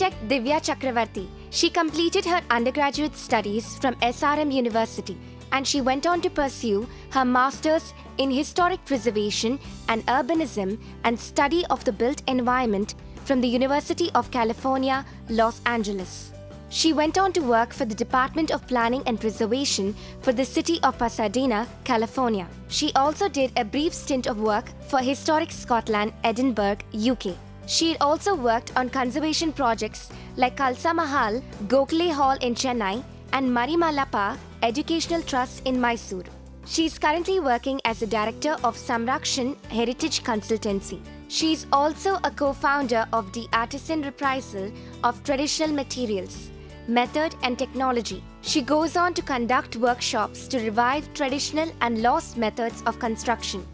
Architect Divya Chakravarti. She completed her undergraduate studies from SRM University and she went on to pursue her master's in historic preservation and urbanism and study of the built environment from the University of California, Los Angeles. She went on to work for the Department of Planning and Preservation for the city of Pasadena, California. She also did a brief stint of work for Historic Scotland, Edinburgh, UK. She also worked on conservation projects like Khalsa Mahal, Gokhale Hall in Chennai, and Marimalappa Educational Trust in Mysore. She is currently working as a director of Samrakshan Heritage Consultancy. She is also a co-founder of the Artisan Reprisal of Traditional Materials, Method and Technology. She goes on to conduct workshops to revive traditional and lost methods of construction.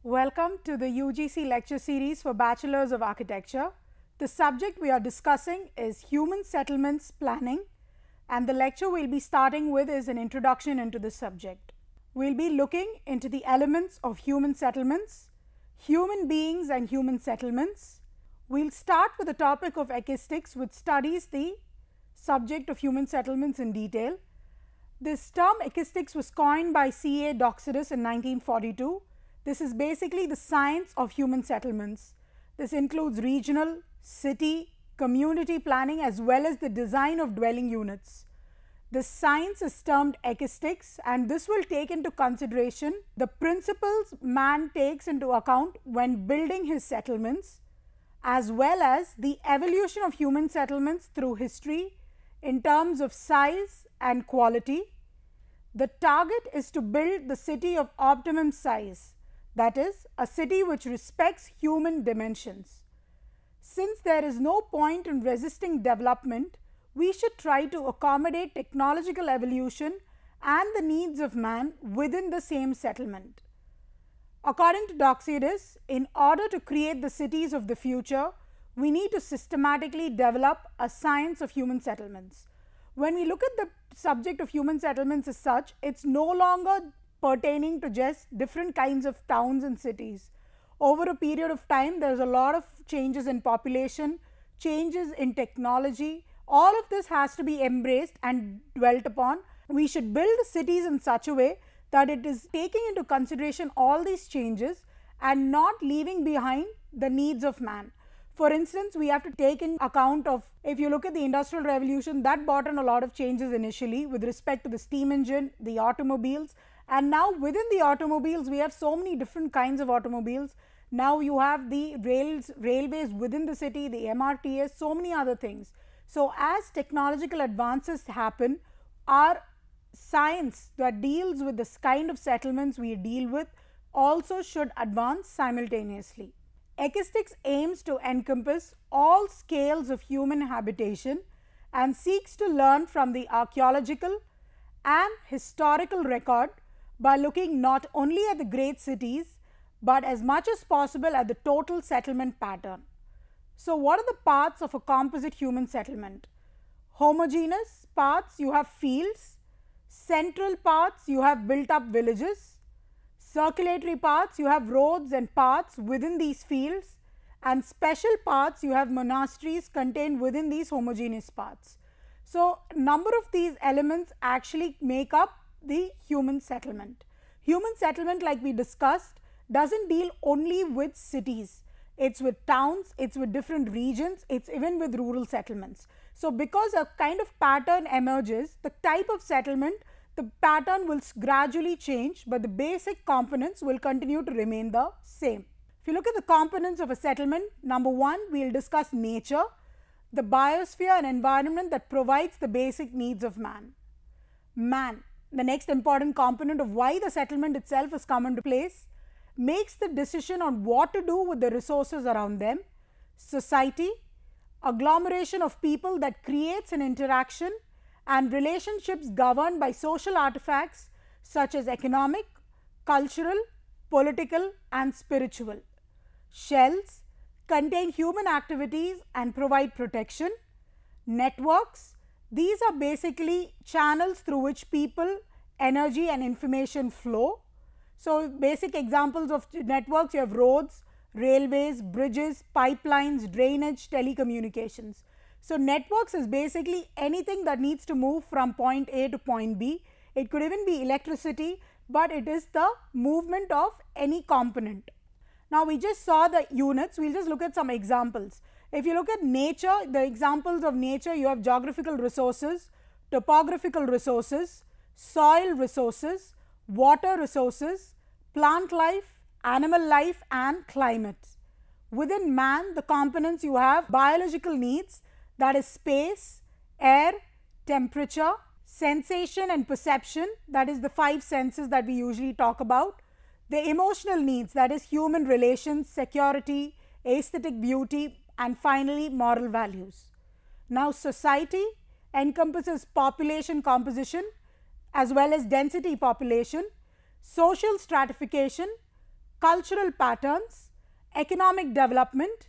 Welcome to the UGC lecture series for Bachelors of Architecture. The subject we are discussing is Human Settlements Planning, and the lecture we'll be starting with is an introduction into the subject. We'll be looking into the elements of human settlements, human beings and human settlements. We'll start with the topic of acoustics, which studies the subject of human settlements in detail. This term acoustics was coined by C.A. Doxidus in 1942. This is basically the science of human settlements. This includes regional, city, community planning as well as the design of dwelling units. This science is termed acoustics, and this will take into consideration the principles man takes into account when building his settlements, as well as the evolution of human settlements through history in terms of size and quality. The target is to build the city of optimum size, that is, a city which respects human dimensions. Since there is no point in resisting development, we should try to accommodate technological evolution and the needs of man within the same settlement. According to Doxidus, in order to create the cities of the future, we need to systematically develop a science of human settlements. When we look at the subject of human settlements as such, it's no longer pertaining to just different kinds of towns and cities. Over a period of time, there's a lot of changes in population, changes in technology. All of this has to be embraced and dwelt upon. We should build cities in such a way that it is taking into consideration all these changes and not leaving behind the needs of man. For instance, we have to take in account of, if you look at the Industrial Revolution, that brought in a lot of changes initially with respect to the steam engine, the automobiles, and now within the automobiles, we have so many different kinds of automobiles. Now you have the railways within the city, the MRTS, so many other things. So as technological advances happen, our science that deals with this kind of settlements we deal with also should advance simultaneously. Acoustics aims to encompass all scales of human habitation and seeks to learn from the archaeological and historical record by looking not only at the great cities, but as much as possible at the total settlement pattern. So what are the parts of a composite human settlement? Homogeneous parts, you have fields. Central parts, you have built up villages. Circulatory parts, you have roads and paths within these fields. And special parts, you have monasteries contained within these homogeneous parts. So number of these elements actually make up the human settlement. Human settlement, like we discussed, doesn't deal only with cities. It's with towns, it's with different regions, it's even with rural settlements. So because a kind of pattern emerges, the type of settlement, the pattern will gradually change, but the basic components will continue to remain the same. If you look at the components of a settlement, number one, we'll discuss nature, the biosphere and environment that provides the basic needs of man. Man, the next important component of why the settlement itself has come into place, makes the decision on what to do with the resources around them. Society, agglomeration of people that creates an interaction and relationships governed by social artifacts such as economic, cultural, political and spiritual. Shells contain human activities and provide protection. Networks, these are basically channels through which people, energy and information flow. So basic examples of networks, you have roads, railways, bridges, pipelines, drainage, telecommunications. So networks is basically anything that needs to move from point A to point B. It could even be electricity, but it is the movement of any component. Now we just saw the units, we will just look at some examples. If you look at nature, the examples of nature, you have geographical resources, topographical resources, soil resources, water resources, plant life, animal life and climate. Within man, the components you have biological needs, that is space, air, temperature, sensation and perception, that is the 5 senses that we usually talk about. The emotional needs, that is human relations, security, aesthetic beauty and finally moral values. Now society encompasses population composition as well as density population, social stratification, cultural patterns, economic development,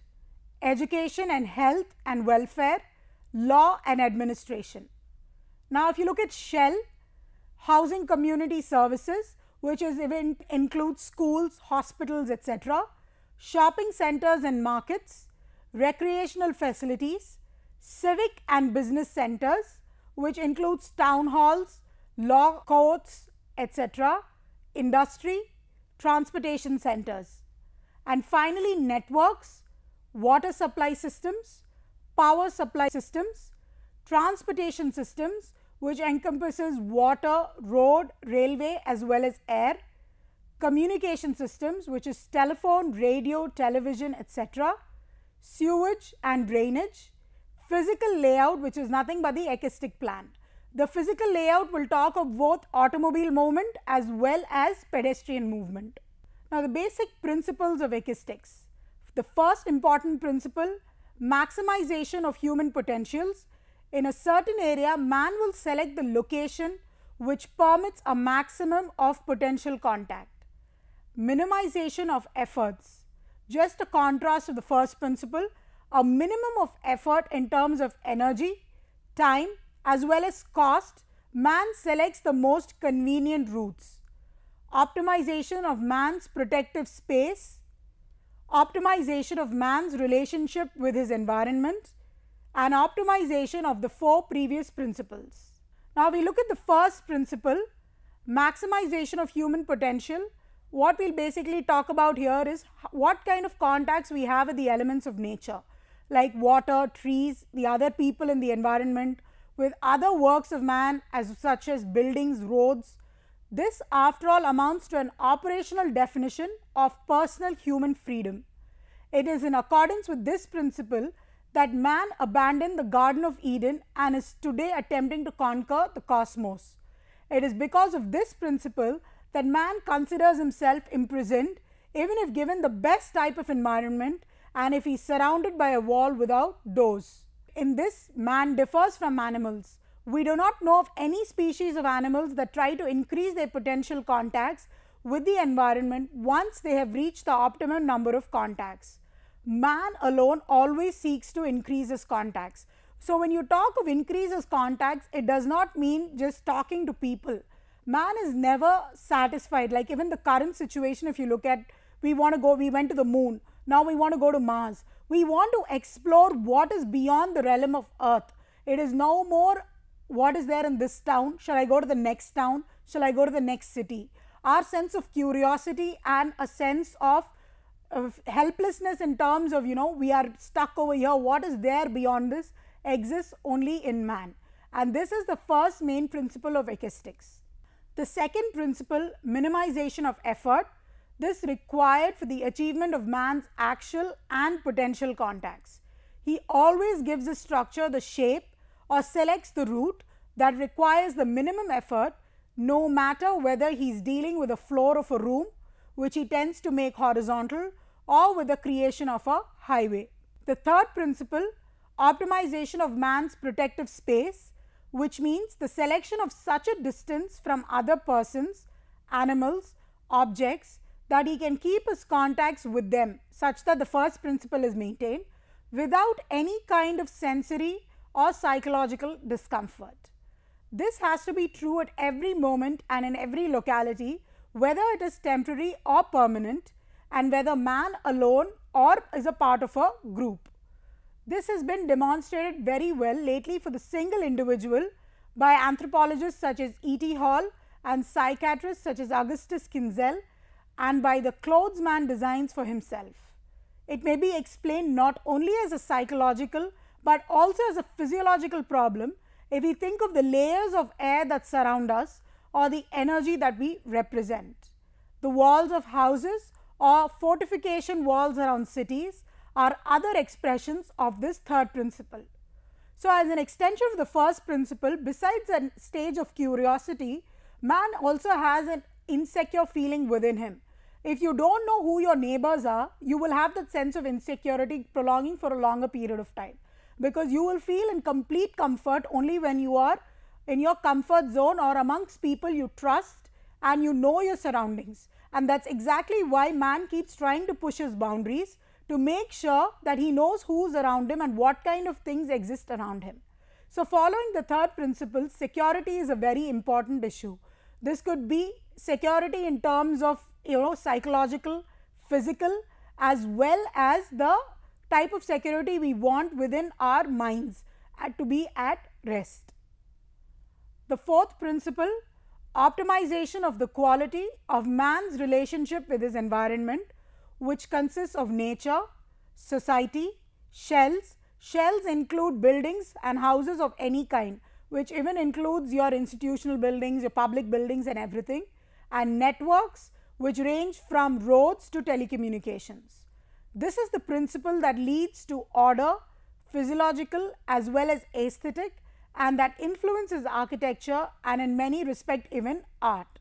education and health and welfare, law and administration. Now if you look at shell, housing community services, which is even includes schools, hospitals, etc., shopping centers and markets, recreational facilities, civic and business centers, which includes town halls, law courts, etc., industry, transportation centers, and finally networks, water supply systems, power supply systems, transportation systems, which encompasses water, road, railway as well as air, communication systems, which is telephone, radio, television, etc., sewage and drainage, physical layout, which is nothing but the acoustic plan. The physical layout will talk of both automobile movement as well as pedestrian movement. Now the basic principles of acoustics. The first important principle, maximization of human potentials. In a certain area, man will select the location which permits a maximum of potential contact. Minimization of efforts. Just a contrast to the first principle, a minimum of effort in terms of energy, time as well as cost, man selects the most convenient routes. Optimization of man's protective space, optimization of man's relationship with his environment, and optimization of the 4 previous principles. Now we look at the first principle, maximization of human potential. What we'll basically talk about here is what kind of contacts we have with the elements of nature, like water, trees, the other people in the environment, with other works of man as such as buildings, roads. This after all amounts to an operational definition of personal human freedom. It is in accordance with this principle that man abandoned the Garden of Eden and is today attempting to conquer the cosmos. It is because of this principle that man considers himself imprisoned even if given the best type of environment and if he is surrounded by a wall without doors. In this, man differs from animals. We do not know of any species of animals that try to increase their potential contacts with the environment once they have reached the optimum number of contacts. Man alone always seeks to increase his contacts. So when you talk of increase his contacts, it does not mean just talking to people. Man is never satisfied. Like even the current situation, if you look at, we went to the moon, now we want to go to Mars. We want to explore what is beyond the realm of Earth. It is no more what is there in this town, shall I go to the next town, shall I go to the next city. Our sense of curiosity and a sense of helplessness in terms of, we are stuck over here, what is there beyond this, exists only in man. And this is the first main principle of acoustics. The second principle, minimization of effort, this required for the achievement of man's actual and potential contacts. He always gives a structure the shape or selects the route that requires the minimum effort, no matter whether he is dealing with the floor of a room, which he tends to make horizontal, or with the creation of a highway. The third principle, optimization of man's protective space, which means the selection of such a distance from other persons, animals, objects, that he can keep his contacts with them such that the first principle is maintained without any kind of sensory or psychological discomfort. This has to be true at every moment and in every locality, whether it is temporary or permanent, and whether man alone or is a part of a group. This has been demonstrated very well lately for the single individual by anthropologists such as E.T. Hall and psychiatrists such as Augustus Kinzel, and by the clothes man designs for himself. It may be explained not only as a psychological but also as a physiological problem if we think of the layers of air that surround us or the energy that we represent. The walls of houses or fortification walls around cities are other expressions of this third principle. So, as an extension of the first principle, besides a stage of curiosity, man also has an insecure feeling within him. If you don't know who your neighbors are, you will have that sense of insecurity prolonging for a longer period of time, because you will feel in complete comfort only when you are in your comfort zone or amongst people you trust and you know your surroundings. And that's exactly why man keeps trying to push his boundaries to make sure that he knows who's around him and what kind of things exist around him. So, following the third principle, security is a very important issue. This could be security in terms of psychological, physical, as well as the type of security we want within our minds to be at rest. The fourth principle, optimization of the quality of man's relationship with his environment, which consists of nature, society, shells. Shells include buildings and houses of any kind, which even includes your institutional buildings, your public buildings and everything, and networks, which range from roads to telecommunications. This is the principle that leads to order, physiological as well as aesthetic, and that influences architecture and in many respects even art.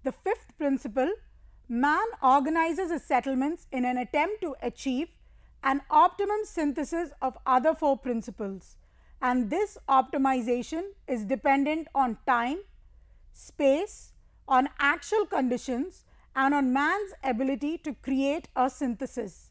The fifth principle, man organizes his settlements in an attempt to achieve an optimum synthesis of other four principles, and this optimization is dependent on time, space, on actual conditions, and on man's ability to create a synthesis.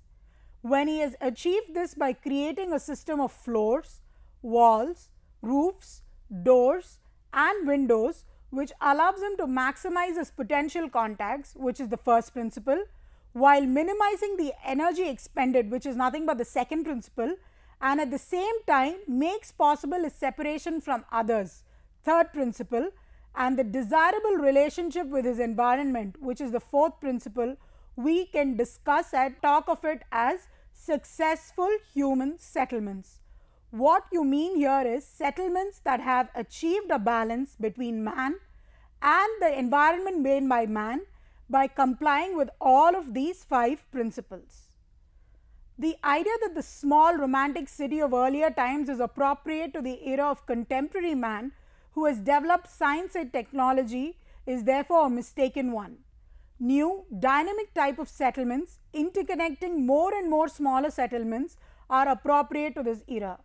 When he has achieved this by creating a system of floors, walls, roofs, doors and windows which allows him to maximize his potential contacts, which is the first principle, while minimizing the energy expended, which is nothing but the second principle, and at the same time makes possible his separation from others, third principle, and the desirable relationship with his environment, which is the fourth principle, we can discuss and talk of it as successful human settlements. What you mean here is settlements that have achieved a balance between man and the environment made by man by complying with all of these five principles. The idea that the small romantic city of earlier times is appropriate to the era of contemporary man who has developed science and technology is therefore a mistaken one. New dynamic type of settlements interconnecting more and more smaller settlements are appropriate to this era.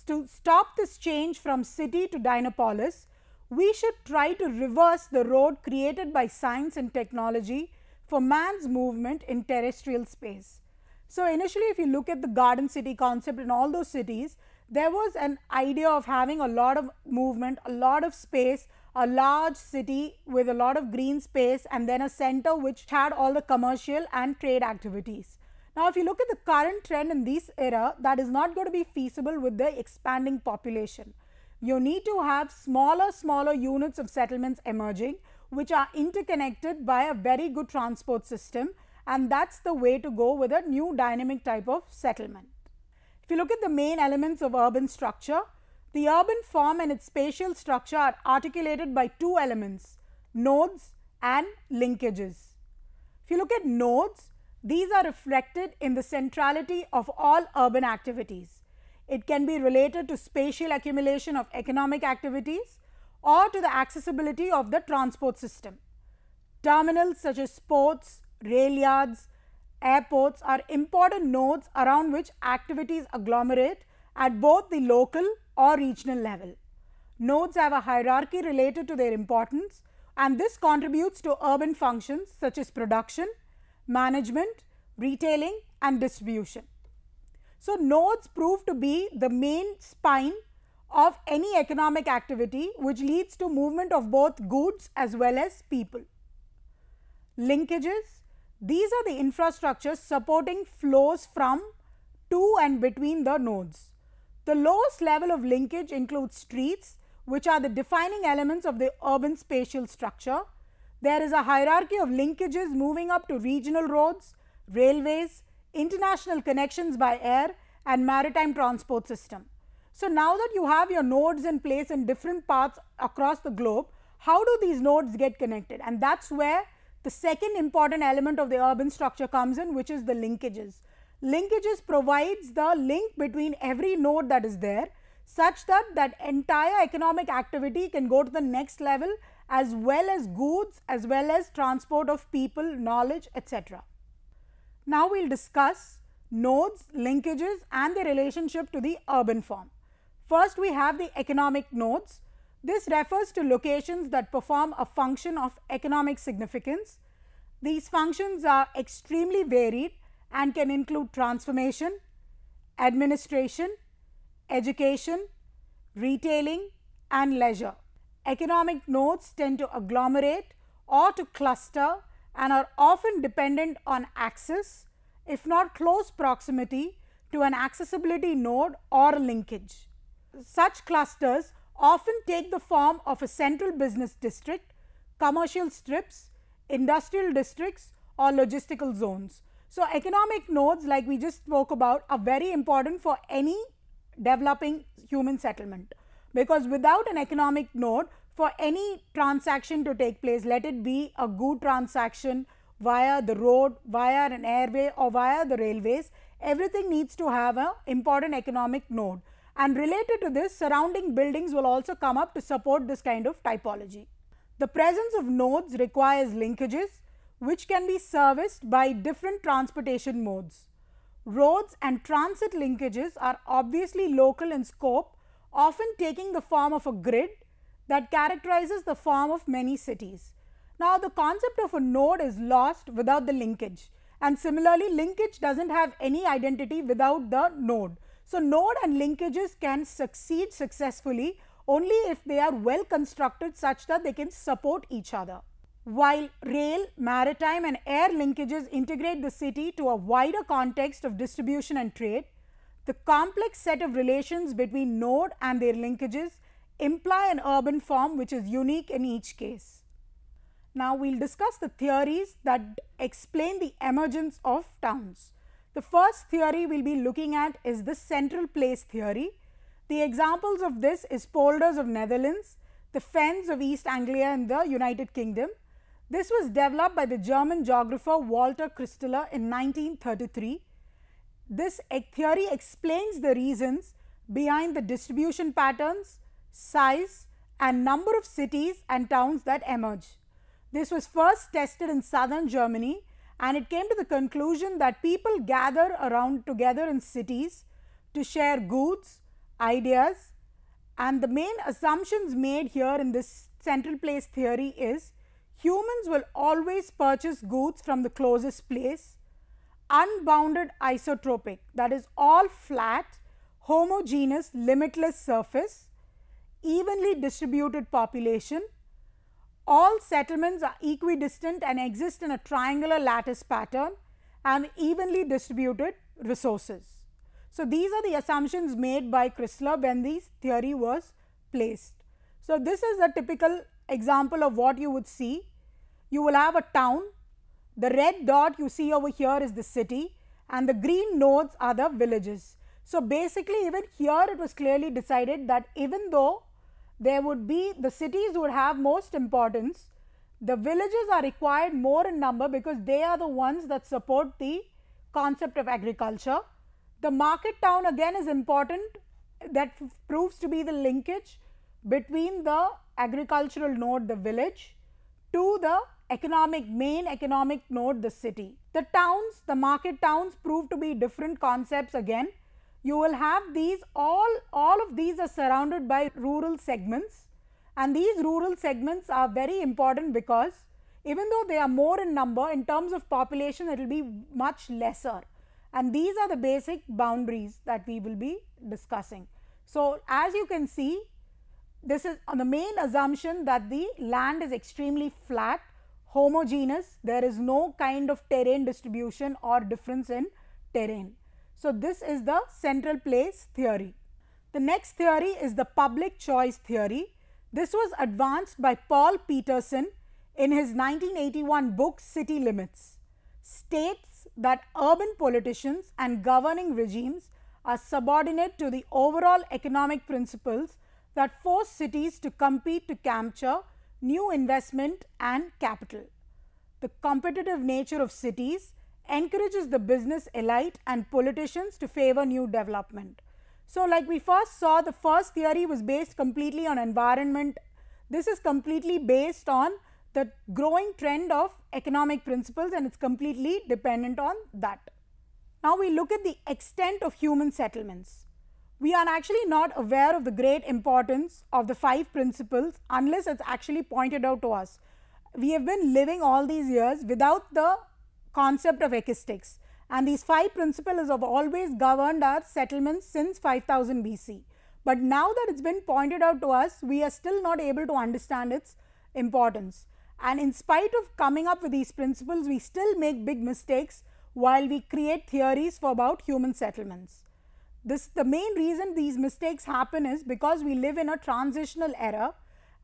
To stop this change from city to Dynapolis, we should try to reverse the road created by science and technology for man's movement in terrestrial space. So, initially if you look at the garden city concept in all those cities, there was an idea of having a lot of movement, a lot of space, a large city with a lot of green space, and then a center which had all the commercial and trade activities. Now, if you look at the current trend in this era, that is not going to be feasible with the expanding population. You need to have smaller units of settlements emerging which are interconnected by a very good transport system, and that's the way to go with a new dynamic type of settlement. If you look at the main elements of urban structure, the urban form and its spatial structure are articulated by two elements, nodes and linkages. If you look at nodes, these are reflected in the centrality of all urban activities. It can be related to spatial accumulation of economic activities or to the accessibility of the transport system. Terminals such as ports, rail yards, airports are important nodes around which activities agglomerate at both the local or regional level. Nodes have a hierarchy related to their importance, and this contributes to urban functions such as production, management, retailing and distribution. So, nodes prove to be the main spine of any economic activity which leads to movement of both goods as well as people. Linkages, these are the infrastructures supporting flows from to and between the nodes. The lowest level of linkage includes streets, which are the defining elements of the urban spatial structure. There is a hierarchy of linkages moving up to regional roads, railways, international connections by air, and maritime transport system. So now that you have your nodes in place in different parts across the globe, how do these nodes get connected? And that's where the second important element of the urban structure comes in, which is the linkages. Linkages provides the link between every node that is there, such that that entire economic activity can go to the next level, as well as goods, as well as transport of people, knowledge, etc. Now we'll discuss nodes, linkages, and their relationship to the urban form. First, we have the economic nodes. This refers to locations that perform a function of economic significance. These functions are extremely varied and can include transformation, administration, education, retailing, and leisure. Economic nodes tend to agglomerate or to cluster and are often dependent on access, if not close proximity, to an accessibility node or a linkage. Such clusters often take the form of a central business district, commercial strips, industrial districts, or logistical zones. So economic nodes, like we just spoke about, are very important for any developing human settlement, because without an economic node, for any transaction to take place, let it be a good transaction via the road, via an airway, or via the railways, everything needs to have an important economic node. And related to this, surrounding buildings will also come up to support this kind of typology. The presence of nodes requires linkages, which can be serviced by different transportation modes. Roads and transit linkages are obviously local in scope, often taking the form of a grid that characterizes the form of many cities. Now, the concept of a node is lost without the linkage, and similarly, linkage doesn't have any identity without the node. So, node and linkages can succeed successfully only if they are well constructed such that they can support each other. While rail, maritime, and air linkages integrate the city to a wider context of distribution and trade, the complex set of relations between node and their linkages imply an urban form which is unique in each case. Now, we will discuss the theories that explain the emergence of towns. The first theory we will be looking at is the central place theory. The examples of this is Polders of Netherlands, the Fens of East Anglia in the United Kingdom. This was developed by the German geographer Walter Christaller in 1933. This theory explains the reasons behind the distribution patterns, size, and number of cities and towns that emerge. This was first tested in southern Germany, and it came to the conclusion that people gather around together in cities to share goods, ideas, and the main assumptions made here in this central place theory is humans will always purchase goods from the closest place, unbounded isotropic, that is all flat, homogeneous, limitless surface, evenly distributed population. All settlements are equidistant and exist in a triangular lattice pattern and evenly distributed resources. So, these are the assumptions made by Christaller when this theory was placed. So, this is a typical example of what you would see. You will have a town, the red dot you see over here is the city, and the green nodes are the villages. So, basically even here it was clearly decided that even though there would be, the cities would have most importance, the villages are required more in number because they are the ones that support the concept of agriculture. The market town again is important, that proves to be the linkage between the agricultural node, the village, to the main economic node, the city. The towns, the market towns prove to be different concepts again. You will have these, all of these are surrounded by rural segments, and these rural segments are very important because even though they are more in number, in terms of population it will be much lesser, and these are the basic boundaries that we will be discussing. So, as you can see, this is on the main assumption that the land is extremely flat, homogeneous, there is no kind of terrain distribution or difference in terrain. So this is the central place theory. The next theory is the public choice theory. This was advanced by Paul Peterson in his 1981 book City Limits. States that urban politicians and governing regimes are subordinate to the overall economic principles that force cities to compete to capture new investment and capital. The competitive nature of cities encourages the business elite and politicians to favor new development. So like we first saw, the first theory was based completely on environment. This is completely based on the growing trend of economic principles, and it's completely dependent on that. Now we look at the extent of human settlements. We are actually not aware of the great importance of the 5 principles unless it's actually pointed out to us. We have been living all these years without the concept of equistics, and these 5 principles have always governed our settlements since 5000 BC. But now that it's been pointed out to us, we are still not able to understand its importance. And in spite of coming up with these principles, we still make big mistakes while we create theories for about human settlements. The main reason these mistakes happen is because we live in a transitional era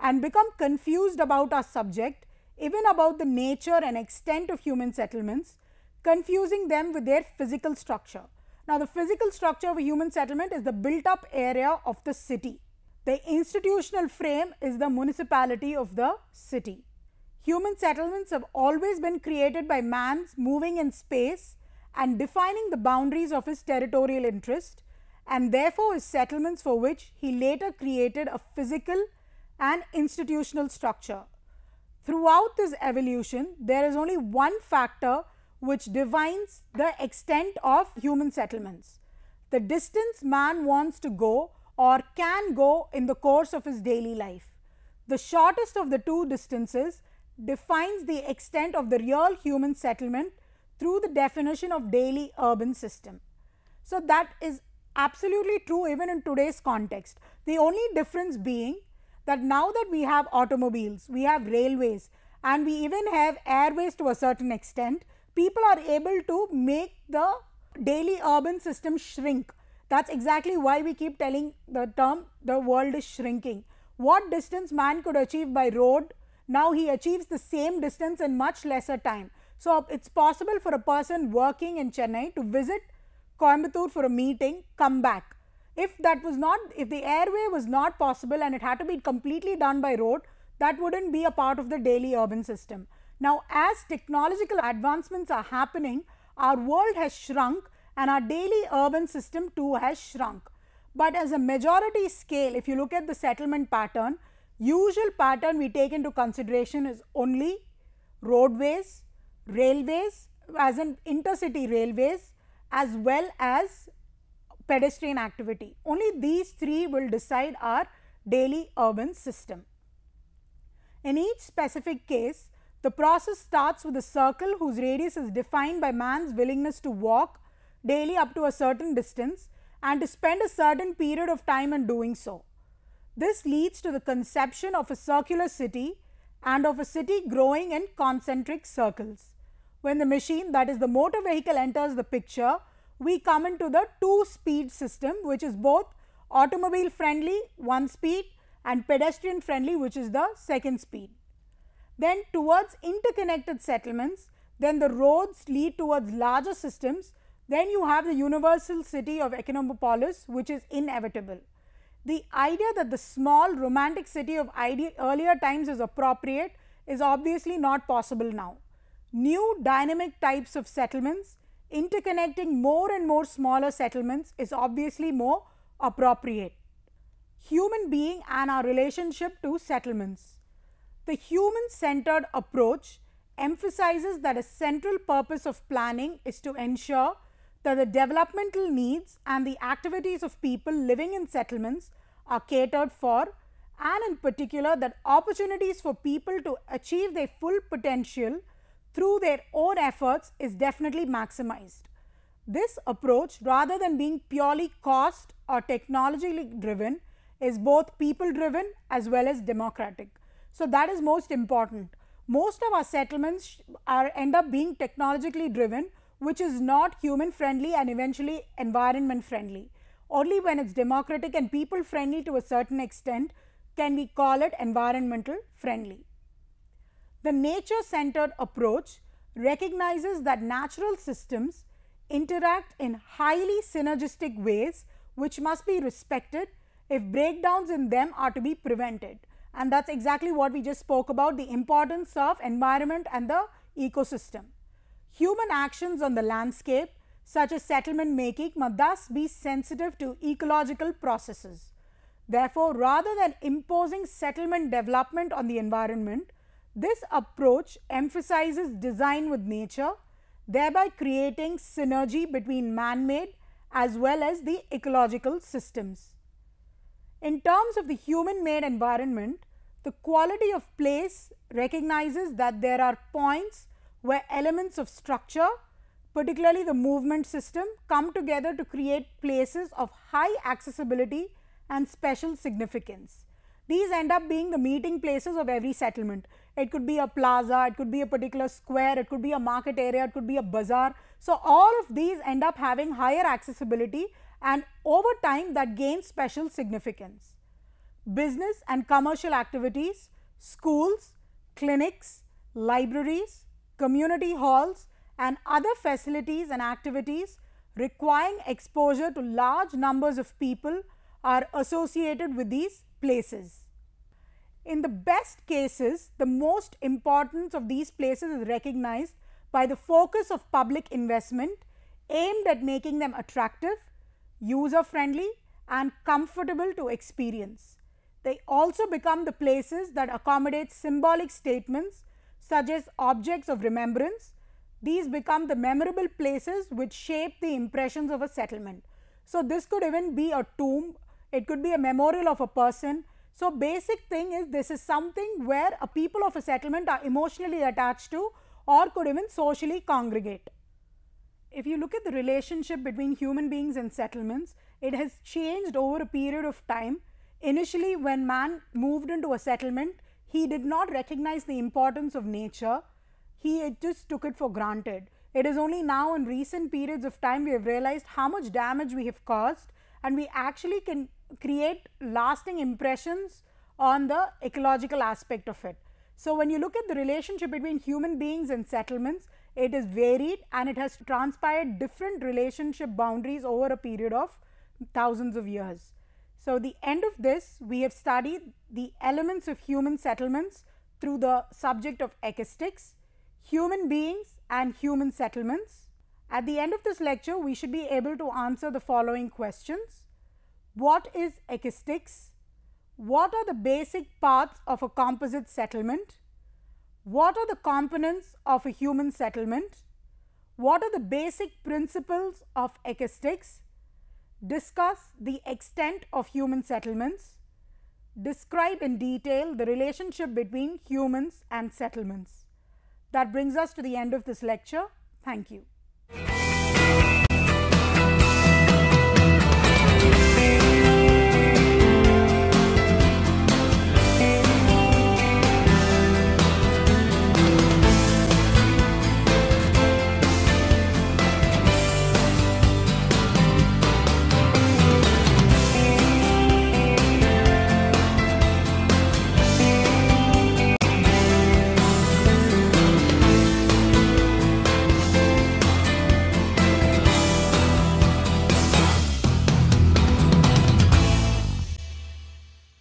and become confused about our subject, even about the nature and extent of human settlements, confusing them with their physical structure. Now, the physical structure of a human settlement is the built-up area of the city. The institutional frame is the municipality of the city. Human settlements have always been created by man moving in space and defining the boundaries of his territorial interest, and therefore his settlements for which he later created a physical and institutional structure. Throughout this evolution, there is only one factor which defines the extent of human settlements: the distance man wants to go or can go in the course of his daily life. The shortest of the two distances defines the extent of the real human settlement through the definition of daily urban system. So that is absolutely true even in today's context. The only difference being that now that we have automobiles, we have railways, and we even have airways to a certain extent, people are able to make the daily urban system shrink. That's exactly why we keep telling the term the world is shrinking. What distance man could achieve by road, now he achieves the same distance in much lesser time. So it's possible for a person working in Chennai to visit Coimbatore for a meeting, come back. If the airway was not possible and it had to be completely done by road, that wouldn't be a part of the daily urban system. Now, as technological advancements are happening, our world has shrunk and our daily urban system too has shrunk. But as a majority scale, if you look at the settlement pattern, usual pattern we take into consideration is only roadways, railways, as in intercity railways, as well as pedestrian activity. Only these 3 will decide our daily urban system. In each specific case, the process starts with a circle whose radius is defined by man's willingness to walk daily up to a certain distance and to spend a certain period of time in doing so. This leads to the conception of a circular city and of a city growing in concentric circles. When the machine, that is the motor vehicle, enters the picture, we come into the 2-speed system, which is both automobile friendly, 1 speed, and pedestrian friendly, which is the 2nd speed. Then towards interconnected settlements, then the roads lead towards larger systems, then you have the universal city of Econopolis, which is inevitable. The idea that the small romantic city of earlier times is appropriate is obviously not possible now. New dynamic types of settlements interconnecting more and more smaller settlements is obviously more appropriate. Human being and our relationship to settlements. The human-centered approach emphasizes that a central purpose of planning is to ensure that the developmental needs and the activities of people living in settlements are catered for, and in particular that opportunities for people to achieve their full potential through their own efforts is definitely maximized. This approach, rather than being purely cost or technologically driven, is both people driven as well as democratic. So that is most important. Most of our settlements end up being technologically driven, which is not human friendly and eventually environment friendly. Only when it's democratic and people friendly to a certain extent can we call it environmental friendly. The nature-centered approach recognizes that natural systems interact in highly synergistic ways which must be respected if breakdowns in them are to be prevented. And that's exactly what we just spoke about, the importance of environment and the ecosystem. Human actions on the landscape, such as settlement making, must thus be sensitive to ecological processes. Therefore, rather than imposing settlement development on the environment, this approach emphasizes design with nature, thereby creating synergy between man-made as well as the ecological systems. In terms of the human-made environment, the quality of place recognizes that there are points where elements of structure, particularly the movement system, come together to create places of high accessibility and special significance. These end up being the meeting places of every settlement. It could be a plaza, it could be a particular square, it could be a market area, it could be a bazaar. So all of these end up having higher accessibility, and over time that gains special significance. Business and commercial activities, schools, clinics, libraries, community halls and other facilities and activities requiring exposure to large numbers of people are associated with these places. In the best cases, the most importance of these places is recognized by the focus of public investment aimed at making them attractive, user-friendly and comfortable to experience. They also become the places that accommodate symbolic statements such as objects of remembrance. These become the memorable places which shape the impressions of a settlement. So this could even be a tomb, it could be a memorial of a person. So basic thing is, this is something where a people of a settlement are emotionally attached to or could even socially congregate. If you look at the relationship between human beings and settlements, it has changed over a period of time. Initially, when man moved into a settlement, he did not recognize the importance of nature. He just took it for granted. It is only now in recent periods of time we have realized how much damage we have caused, and we actually can create lasting impressions on the ecological aspect of it. So when you look at the relationship between human beings and settlements, it is varied and it has transpired different relationship boundaries over a period of thousands of years. So the end of this, we have studied the elements of human settlements through the subject of acoustics, human beings and human settlements. At the end of this lecture, we should be able to answer the following questions. What is acoustics? What are the basic parts of a composite settlement? What are the components of a human settlement? What are the basic principles of acoustics? Discuss the extent of human settlements. Describe in detail the relationship between humans and settlements. That brings us to the end of this lecture. Thank you.